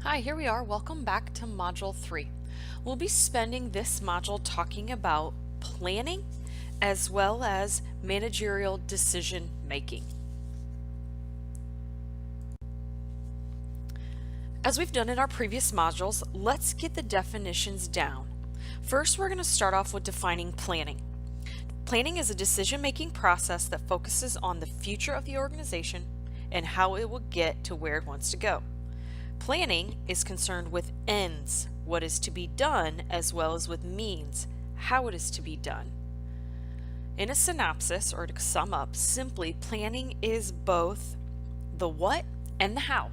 Hi, here we are. Welcome back to Module 3. We'll be spending this module talking about planning as well as managerial decision making. As we've done in our previous modules, let's get the definitions down. First, we're going to start off with defining planning. Planning is a decision-making process that focuses on the future of the organization and how it will get to where it wants to go. Planning is concerned with ends, what is to be done, as well as with means, how it is to be done. In a synopsis, or to sum up, simply planning is both the what and the how.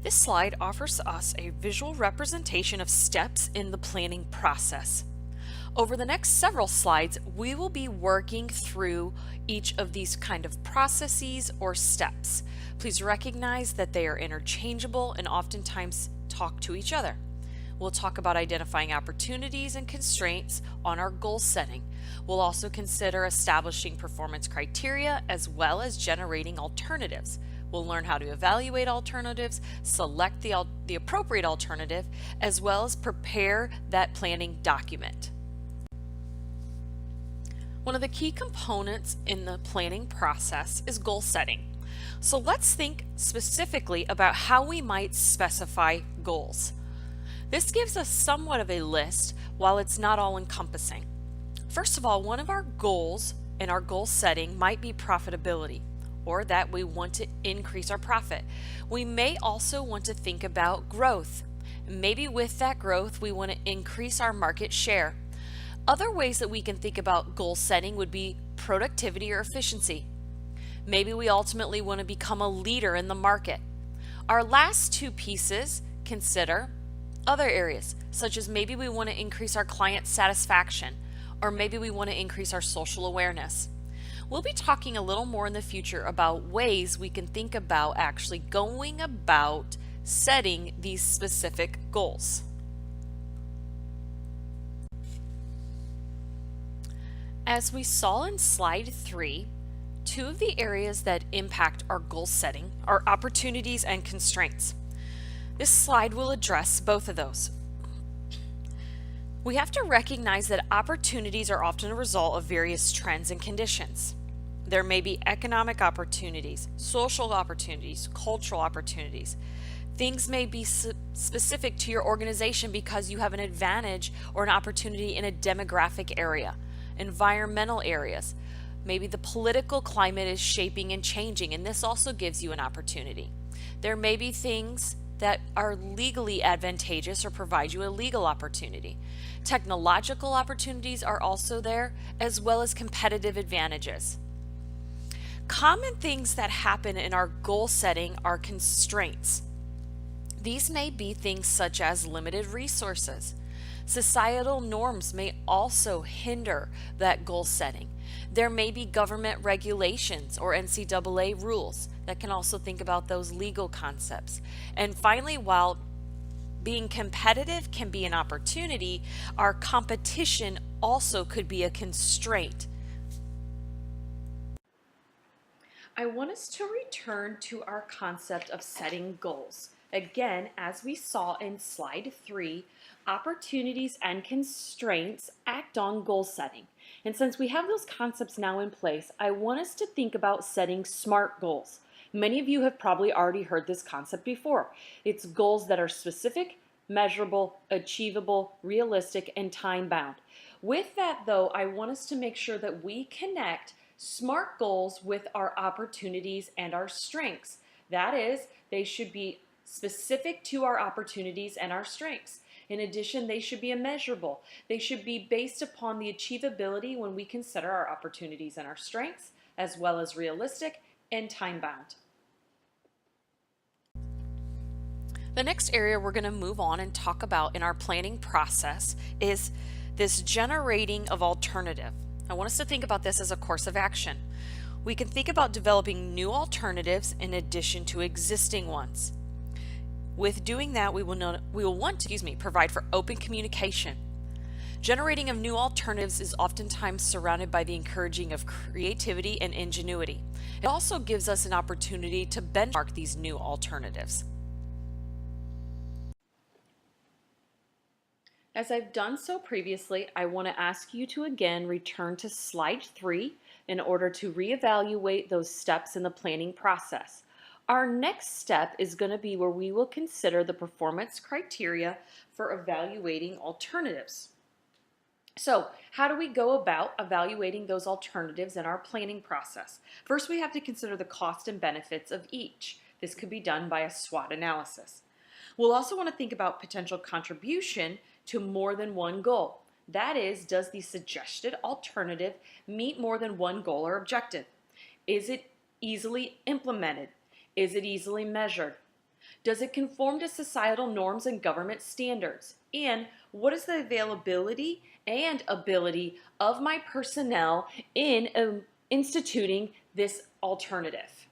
This slide offers us a visual representation of steps in the planning process. Over the next several slides, we will be working through each of these kind of processes or steps. Please recognize that they are interchangeable and oftentimes talk to each other. We'll talk about identifying opportunities and constraints on our goal setting. We'll also consider establishing performance criteria as well as generating alternatives. We'll learn how to evaluate alternatives, select the appropriate alternative, as well as prepare that planning document. One of the key components in the planning process is goal setting. So let's think specifically about how we might specify goals. This gives us somewhat of a list while it's not all encompassing. First of all, one of our goals in our goal setting might be profitability, or that we want to increase our profit. We may also want to think about growth. Maybe with that growth, we want to increase our market share. Other ways that we can think about goal setting would be productivity or efficiency. Maybe we ultimately want to become a leader in the market. Our last two pieces consider other areas, such as maybe we want to increase our client satisfaction, or maybe we want to increase our social awareness. We'll be talking a little more in the future about ways we can think about actually going about setting these specific goals. As we saw in slide 3, two of the areas that impact our goal setting are opportunities and constraints. This slide will address both of those. We have to recognize that opportunities are often a result of various trends and conditions. There may be economic opportunities, social opportunities, cultural opportunities. Things may be specific to your organization because you have an advantage or an opportunity in a demographic area. Environmental areas. Maybe the political climate is shaping and changing, and this also gives you an opportunity. There may be things that are legally advantageous or provide you a legal opportunity. Technological opportunities are also there, as well as competitive advantages. Common things that happen in our goal setting are constraints. These may be things such as limited resources. Societal norms may also hinder that goal setting. There may be government regulations or NCAA rules that can also think about those legal concepts. And finally, while being competitive can be an opportunity, our competition also could be a constraint. I want us to return to our concept of setting goals. Again, as we saw in slide 3, opportunities and constraints act on goal setting. And since we have those concepts now in place, I want us to think about setting SMART goals. Many of you have probably already heard this concept before. It's goals that are specific, measurable, achievable, realistic, and time-bound. With that, though, I want us to make sure that we connect SMART goals with our opportunities and our strengths. That is, they should be specific to our opportunities and our strengths. In addition, they should be immeasurable. They should be based upon the achievability when we consider our opportunities and our strengths, as well as realistic and time-bound. The next area we're going to move on and talk about in our planning process is this generating of alternative. I want us to think about this as a course of action. We can think about developing new alternatives in addition to existing ones. With doing that, we will want to provide for open communication. Generating of new alternatives is oftentimes surrounded by the encouraging of creativity and ingenuity. It also gives us an opportunity to benchmark these new alternatives. As I've done so previously, I want to ask you to again return to slide 3 in order to reevaluate those steps in the planning process. Our next step is going to be where we will consider the performance criteria for evaluating alternatives. So, how do we go about evaluating those alternatives in our planning process? First, we have to consider the cost and benefits of each. This could be done by a SWOT analysis. We'll also want to think about potential contribution to more than one goal. That is, does the suggested alternative meet more than one goal or objective? Is it easily implemented? Is it easily measured? Does it conform to societal norms and government standards? And what is the availability and ability of my personnel in instituting this alternative?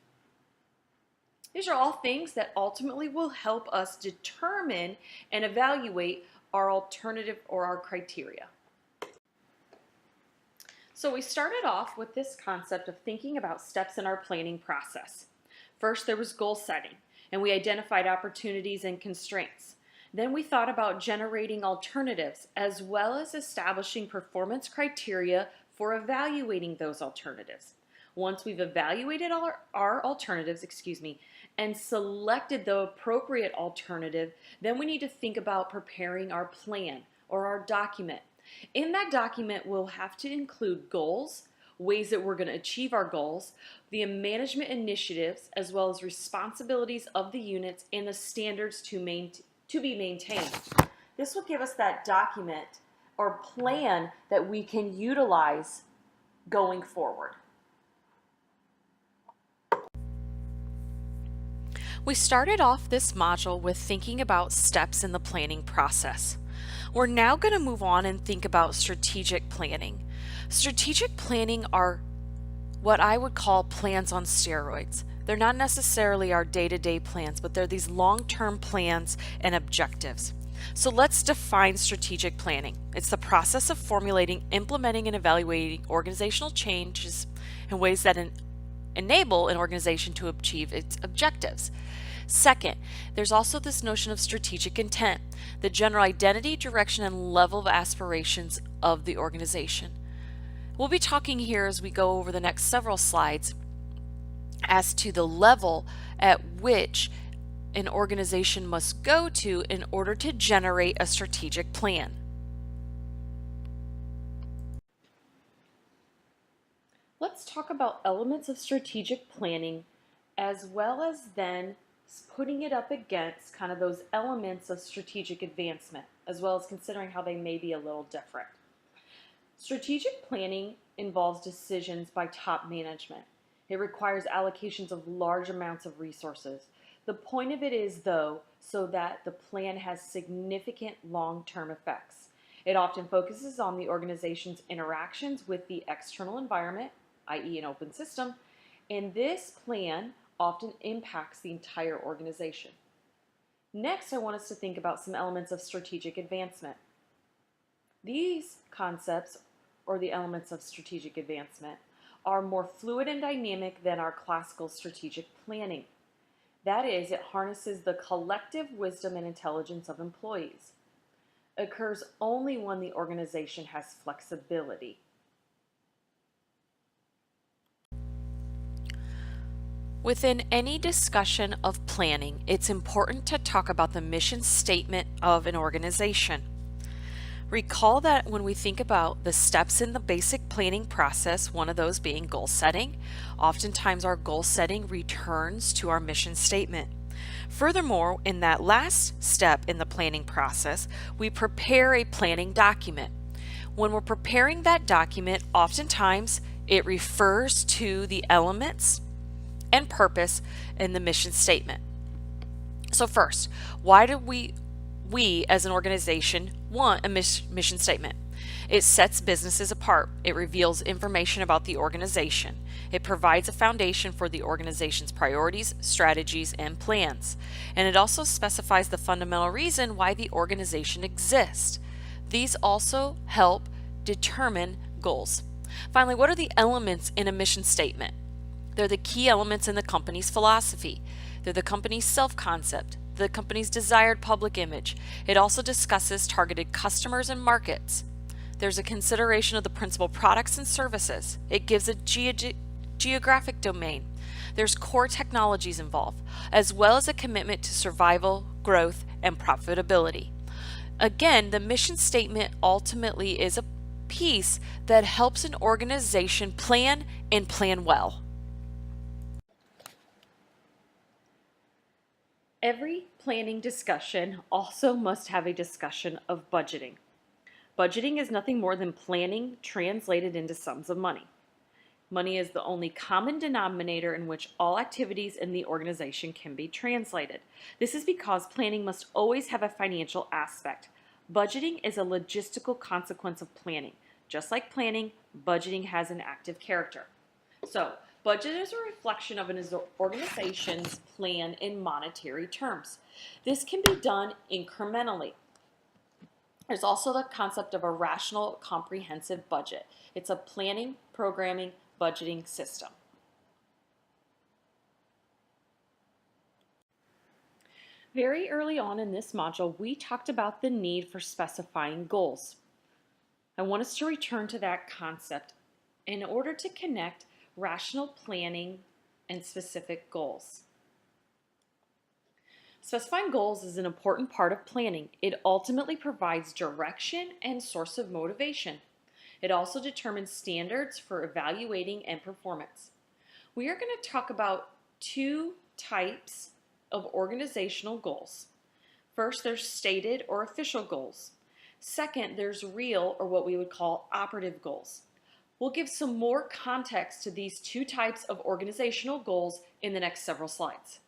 These are all things that ultimately will help us determine and evaluate our alternative or our criteria. So we started off with this concept of thinking about steps in our planning process. First, there was goal setting, and we identified opportunities and constraints. Then we thought about generating alternatives as well as establishing performance criteria for evaluating those alternatives. Once we've evaluated our alternatives, and selected the appropriate alternative, then we need to think about preparing our plan or our document. In that document, we'll have to include goals, ways that we're going to achieve our goals, the management initiatives, as well as responsibilities of the units and the standards to be maintained. This will give us that document or plan that we can utilize going forward. We started off this module with thinking about steps in the planning process. We're now going to move on and think about strategic planning. Strategic planning are what I would call plans on steroids. They're not necessarily our day-to-day plans, but they're these long-term plans and objectives. So let's define strategic planning. It's the process of formulating, implementing, and evaluating organizational changes in ways that enable an organization to achieve its objectives. Second, there's also this notion of strategic intent, the general identity, direction, and level of aspirations of the organization. We'll be talking here as we go over the next several slides as to the level at which an organization must go to in order to generate a strategic plan. Let's talk about elements of strategic planning as well as then putting it up against kind of those elements of strategic advancement, as well as considering how they may be a little different. Strategic planning involves decisions by top management. It requires allocations of large amounts of resources. The point of it is, though, so that the plan has significant long-term effects. It often focuses on the organization's interactions with the external environment, i.e. an open system, and this plan often impacts the entire organization. Next, I want us to think about some elements of strategic advancement. These concepts, or the elements of strategic advancement, are more fluid and dynamic than our classical strategic planning. That is, it harnesses the collective wisdom and intelligence of employees. It occurs only when the organization has flexibility. Within any discussion of planning, it's important to talk about the mission statement of an organization. Recall that when we think about the steps in the basic planning process, one of those being goal setting, oftentimes our goal setting returns to our mission statement. Furthermore, in that last step in the planning process, we prepare a planning document. When we're preparing that document, oftentimes it refers to the elements and purpose in the mission statement. So first, why do we as an organization want a mission statement? It sets businesses apart. It reveals information about the organization. It provides a foundation for the organization's priorities, strategies, and plans. And it also specifies the fundamental reason why the organization exists. These also help determine goals. Finally, what are the elements in a mission statement? They're the key elements in the company's philosophy. They're the company's self-concept, the company's desired public image. It also discusses targeted customers and markets. There's a consideration of the principal products and services. It gives a geographic domain. There's core technologies involved, as well as a commitment to survival, growth, and profitability. Again, the mission statement ultimately is a piece that helps an organization plan and plan well. Every planning discussion also must have a discussion of budgeting. Budgeting is nothing more than planning translated into sums of money. Money is the only common denominator in which all activities in the organization can be translated. This is because planning must always have a financial aspect. Budgeting is a logistical consequence of planning. Just like planning, budgeting has an active character. So, budget is a reflection of an organization's plan in monetary terms. This can be done incrementally. There's also the concept of a rational, comprehensive budget. It's a planning, programming, budgeting system. Very early on in this module, we talked about the need for specifying goals. I want us to return to that concept in order to connect rational planning and specific goals. Specifying goals is an important part of planning. It ultimately provides direction and source of motivation. It also determines standards for evaluating and performance. We are going to talk about two types of organizational goals. First, there's stated or official goals. Second, there's real or what we would call operative goals. We'll give some more context to these two types of organizational goals in the next several slides.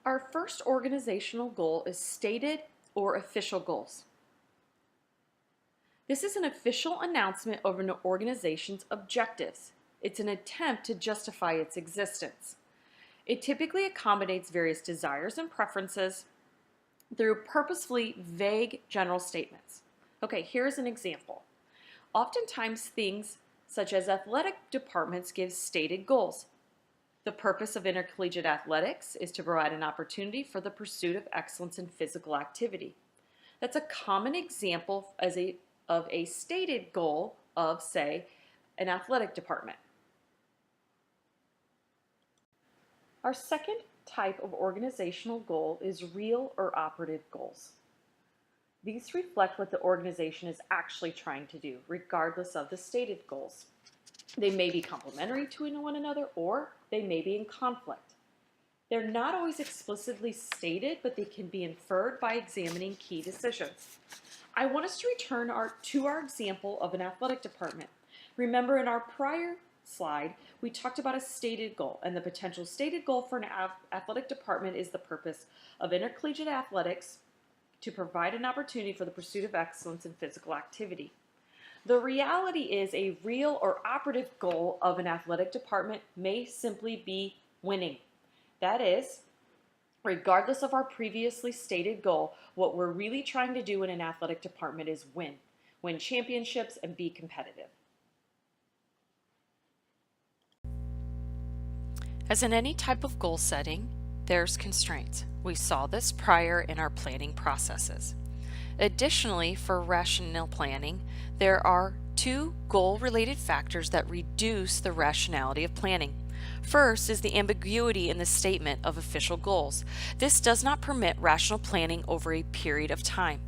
Our first organizational goal is stated or official goals. This is an official announcement of an organization's objectives. It's an attempt to justify its existence. It typically accommodates various desires and preferences through purposefully vague general statements. Okay, here's an example. Oftentimes things such as athletic departments give stated goals. The purpose of intercollegiate athletics is to provide an opportunity for the pursuit of excellence in physical activity. That's a common example of a stated goal of, say, an athletic department. Our second type of organizational goal is real or operative goals. These reflect what the organization is actually trying to do, regardless of the stated goals. They may be complementary to one another, or they may be in conflict. They're not always explicitly stated, but they can be inferred by examining key decisions. I want us to return to our example of an athletic department. Remember, in our prior slide, we talked about a stated goal, and the potential stated goal for an athletic department is the purpose of intercollegiate athletics to provide an opportunity for the pursuit of excellence in physical activity. The reality is a real or operative goal of an athletic department may simply be winning. That is, regardless of our previously stated goal, what we're really trying to do in an athletic department is win championships and be competitive. As in any type of goal setting, there's constraints. We saw this prior in our planning processes. Additionally, for rational planning, there are two goal-related factors that reduce the rationality of planning. First is the ambiguity in the statement of official goals. This does not permit rational planning over a period of time.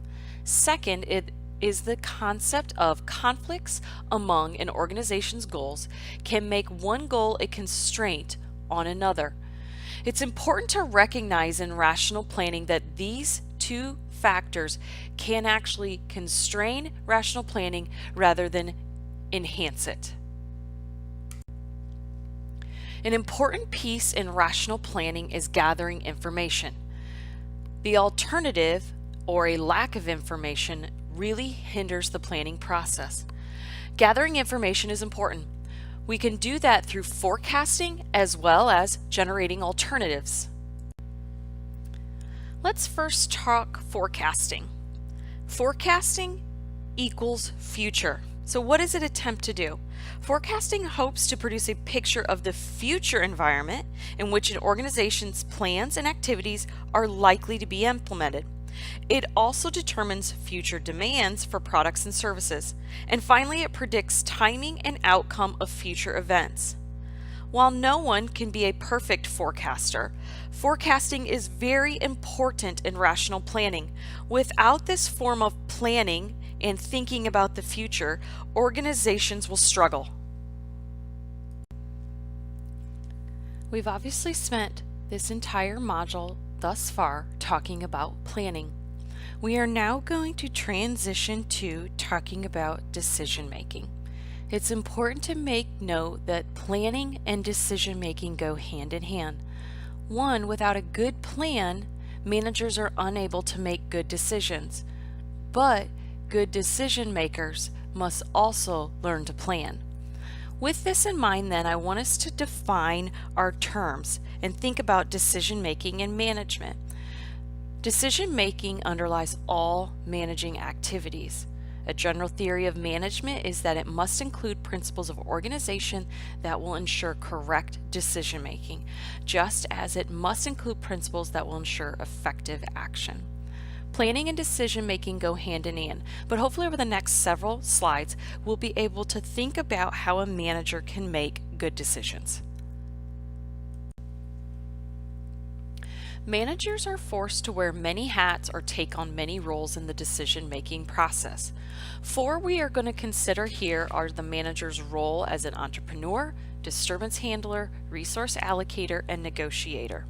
Second, it is the concept of conflicts among an organization's goals can make one goal a constraint on another. It's important to recognize in rational planning that these two factors can actually constrain rational planning rather than enhance it. An important piece in rational planning is gathering information. The alternative, or a lack of information, really hinders the planning process. Gathering information is important. We can do that through forecasting as well as generating alternatives. Let's first talk forecasting. Forecasting equals future. So what does it attempt to do? Forecasting hopes to produce a picture of the future environment in which an organization's plans and activities are likely to be implemented. It also determines future demands for products and services. And finally, it predicts timing and outcome of future events. While no one can be a perfect forecaster, forecasting is very important in rational planning. Without this form of planning and thinking about the future, organizations will struggle. We've obviously spent this entire module thus far talking about planning. We are now going to transition to talking about decision making. It's important to make note that planning and decision making go hand in hand. One, without a good plan, managers are unable to make good decisions. But good decision makers must also learn to plan. With this in mind, then, I want us to define our terms and think about decision making and management. Decision making underlies all managing activities. A general theory of management is that it must include principles of organization that will ensure correct decision making, just as it must include principles that will ensure effective action. Planning and decision making go hand in hand, but hopefully over the next several slides, we'll be able to think about how a manager can make good decisions. Managers are forced to wear many hats or take on many roles in the decision-making process. Four we are going to consider here are the manager's role as an entrepreneur, disturbance handler, resource allocator, and negotiator.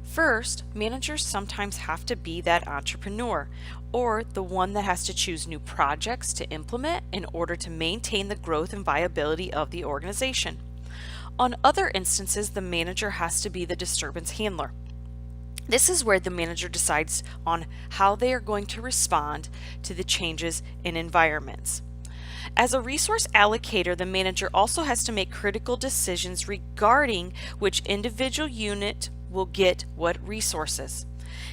First, managers sometimes have to be that entrepreneur, or the one that has to choose new projects to implement in order to maintain the growth and viability of the organization. On other instances, the manager has to be the disturbance handler. This is where the manager decides on how they are going to respond to the changes in environments. As a resource allocator, the manager also has to make critical decisions regarding which individual unit will get what resources.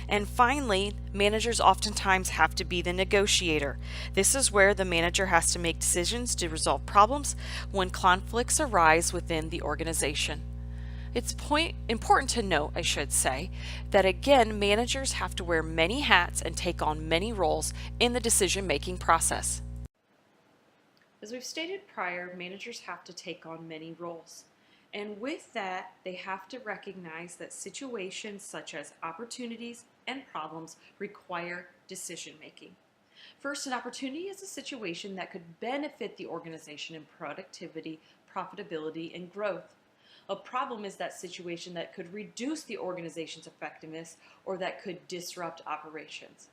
And finally, managers oftentimes have to be the negotiator. This is where the manager has to make decisions to resolve problems when conflicts arise within the organization. It's important to note, I should say, that again, managers have to wear many hats and take on many roles in the decision-making process. As we've stated prior, managers have to take on many roles. And with that, they have to recognize that situations such as opportunities and problems require decision-making. First, an opportunity is a situation that could benefit the organization in productivity, profitability, and growth. A problem is that situation that could reduce the organization's effectiveness or that could disrupt operations.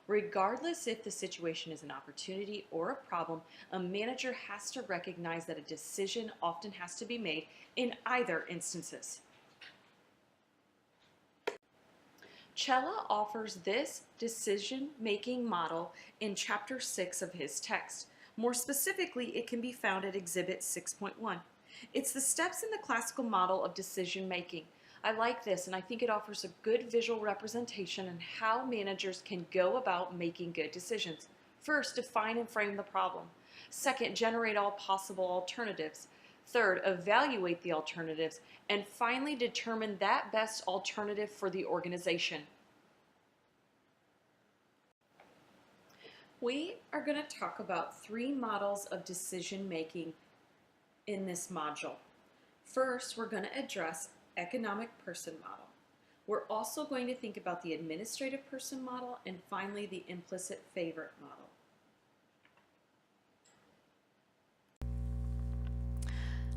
Regardless if the situation is an opportunity or a problem, a manager has to recognize that a decision often has to be made in either instances. Cella offers this decision-making model in Chapter 6 of his text. More specifically, it can be found at Exhibit 6.1. It's the steps in the classical model of decision making. I like this, and I think it offers a good visual representation on how managers can go about making good decisions. First, define and frame the problem. Second, generate all possible alternatives. Third, evaluate the alternatives. And finally, determine that best alternative for the organization. We are going to talk about 3 models of decision making in this module. First, we're going to address economic person model. We're also going to think about the administrative person model and finally the implicit favorite model.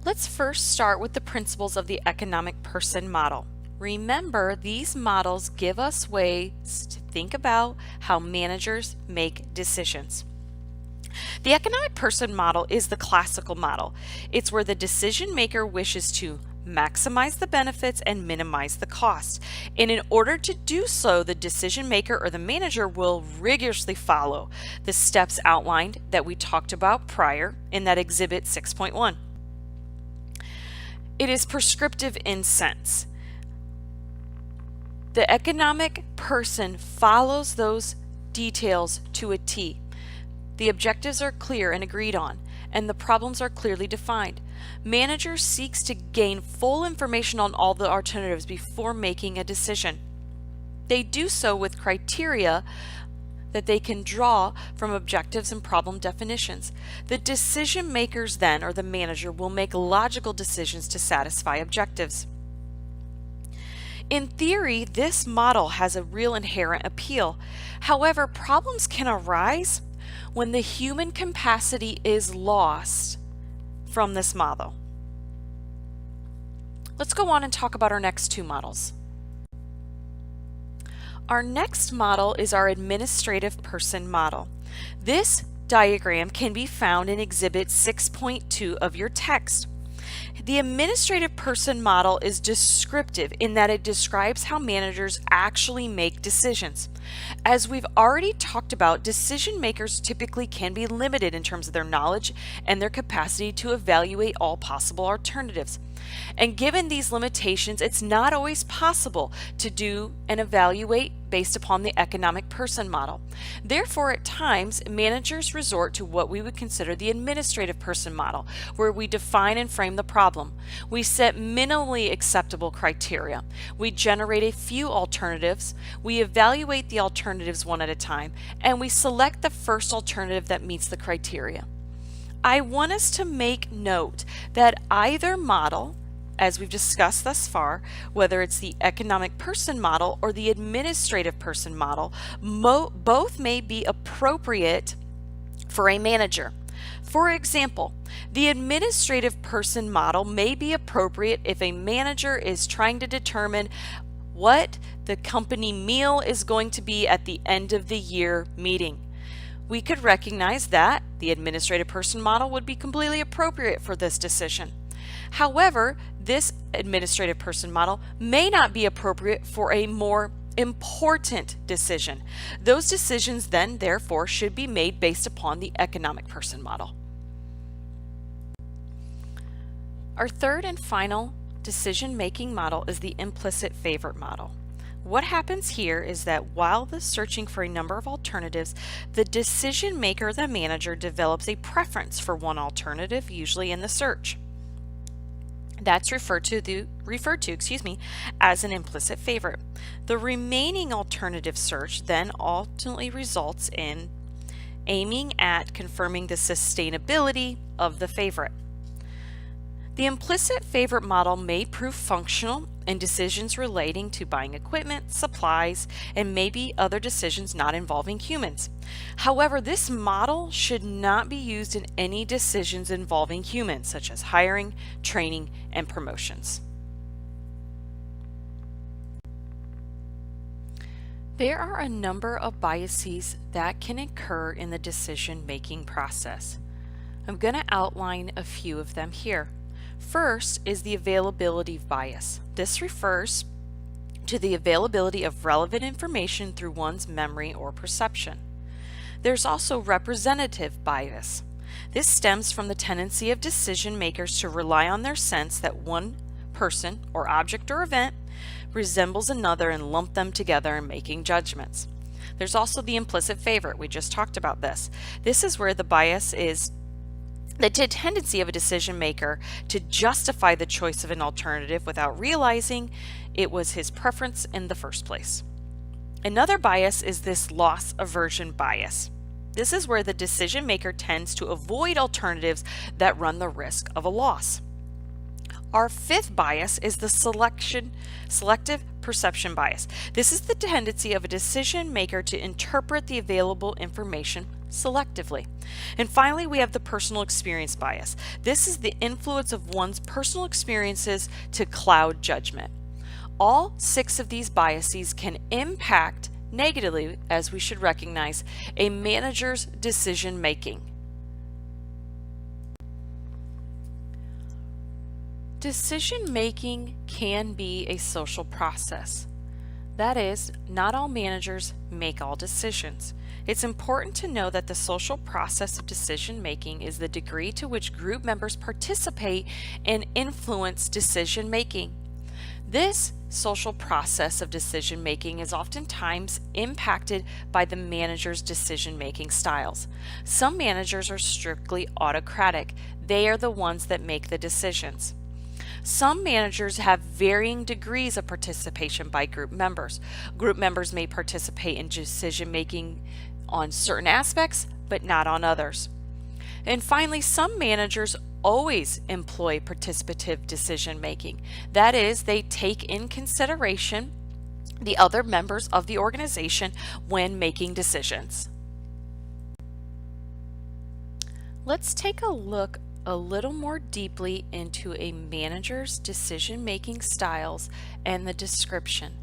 Let's first start with the principles of the economic person model. Remember, these models give us ways to think about how managers make decisions. The economic person model is the classical model. It's where the decision maker wishes to maximize the benefits and minimize the cost. And in order to do so, the decision maker or the manager will rigorously follow the steps outlined that we talked about prior in that Exhibit 6.1. It is prescriptive in sense. The economic person follows those details to a T. The objectives are clear and agreed on, and the problems are clearly defined. Manager seeks to gain full information on all the alternatives before making a decision. They do so with criteria that they can draw from objectives and problem definitions. The decision makers then, or the manager, will make logical decisions to satisfy objectives. In theory, this model has a real inherent appeal. However, problems can arise when the human capacity is lost from this model. Let's go on and talk about our next two models. Our next model is our administrative person model. This diagram can be found in Exhibit 6.2 of your text. The administrative person model is descriptive in that it describes how managers actually make decisions. As we've already talked about, decision makers typically can be limited in terms of their knowledge and their capacity to evaluate all possible alternatives. And given these limitations, it's not always possible to do and evaluate based upon the economic person model. Therefore, at times, managers resort to what we would consider the administrative person model, where we define and frame the problem. We set minimally acceptable criteria. We generate a few alternatives. We evaluate the alternatives one at a time, and we select the first alternative that meets the criteria. I want us to make note that either model, as we've discussed thus far, whether it's the economic person model or the administrative person model, both may be appropriate for a manager. For example, the administrative person model may be appropriate if a manager is trying to determine what the company meal is going to be at the end of the year meeting. We could recognize that the administrative person model would be completely appropriate for this decision. However, this administrative person model may not be appropriate for a more important decision. Those decisions then, therefore, should be made based upon the economic person model. Our third and final decision-making model is the implicit favorite model. What happens here is that while searching for a number of alternatives, the decision maker, the manager, develops a preference for one alternative, usually in the search. That's referred to as an implicit favorite. The remaining alternative search then ultimately results in aiming at confirming the sustainability of the favorite. The implicit favorite model may prove functional in decisions relating to buying equipment, supplies, and maybe other decisions not involving humans. However, this model should not be used in any decisions involving humans, such as hiring, training, and promotions. There are a number of biases that can occur in the decision-making process. I'm going to outline a few of them here. First is the availability bias. This refers to the availability of relevant information through one's memory or perception. There's also representative bias. This stems from the tendency of decision makers to rely on their sense that one person or object or event resembles another and lump them together in making judgments. There's also the implicit favorite. We just talked about this. This is where the bias is the tendency of a decision maker to justify the choice of an alternative without realizing it was his preference in the first place. Another bias is this loss aversion bias. This is where the decision maker tends to avoid alternatives that run the risk of a loss. Our fifth bias is the selective perception bias. This is the tendency of a decision maker to interpret the available information selectively. And finally, we have the personal experience bias. This is the influence of one's personal experiences to cloud judgment. All 6 of these biases can impact negatively, as we should recognize, a manager's decision making. Decision making can be a social process. That is, not all managers make all decisions. It's important to know that the social process of decision making is the degree to which group members participate and influence decision making. This social process of decision making is oftentimes impacted by the manager's decision making styles. Some managers are strictly autocratic. They are the ones that make the decisions. Some managers have varying degrees of participation by group members. Group members may participate in decision making on certain aspects, but not on others. And finally, some managers always employ participative decision making. That is, they take in consideration the other members of the organization when making decisions. Let's take a look a little more deeply into a manager's decision-making styles and the description.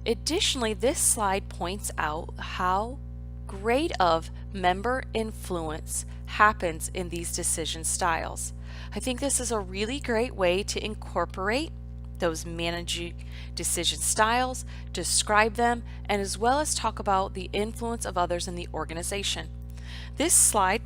Additionally, this slide points out how great of member influence happens in these decision styles. I think this is a really great way to incorporate those managing decision styles, describe them, and as well as talk about the influence of others in the organization. This slide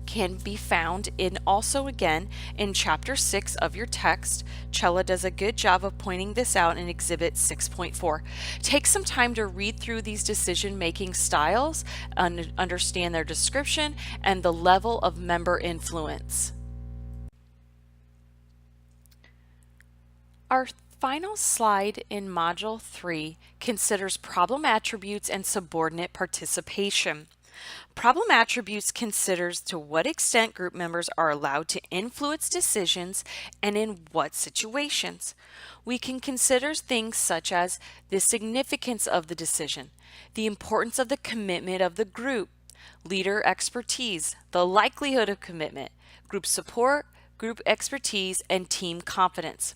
can be found in also again in chapter 6 of your text. Chella does a good job of pointing this out in exhibit 6.4. Take some time to read through these decision-making styles and understand their description and the level of member influence. Our final slide in Module 3 considers problem attributes and subordinate participation. Problem attributes considers to what extent group members are allowed to influence decisions and in what situations. We can consider things such as the significance of the decision, the importance of the commitment of the group, leader expertise, the likelihood of commitment, group support, group expertise, and team confidence.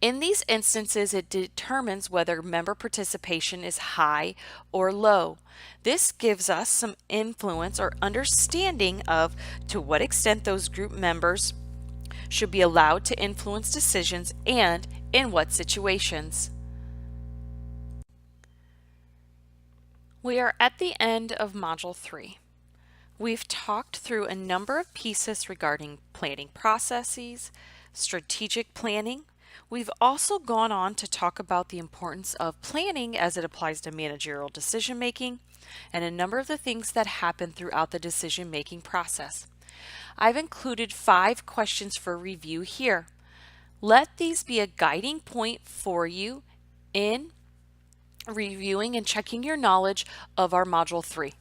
In these instances, it determines whether member participation is high or low. This gives us some influence or understanding of to what extent those group members should be allowed to influence decisions and in what situations. We are at the end of Module 3. We've talked through a number of pieces regarding planning processes, strategic planning. We've also gone on to talk about the importance of planning as it applies to managerial decision making and a number of the things that happen throughout the decision making process. I've included 5 questions for review here. Let these be a guiding point for you in reviewing and checking your knowledge of our Module 3.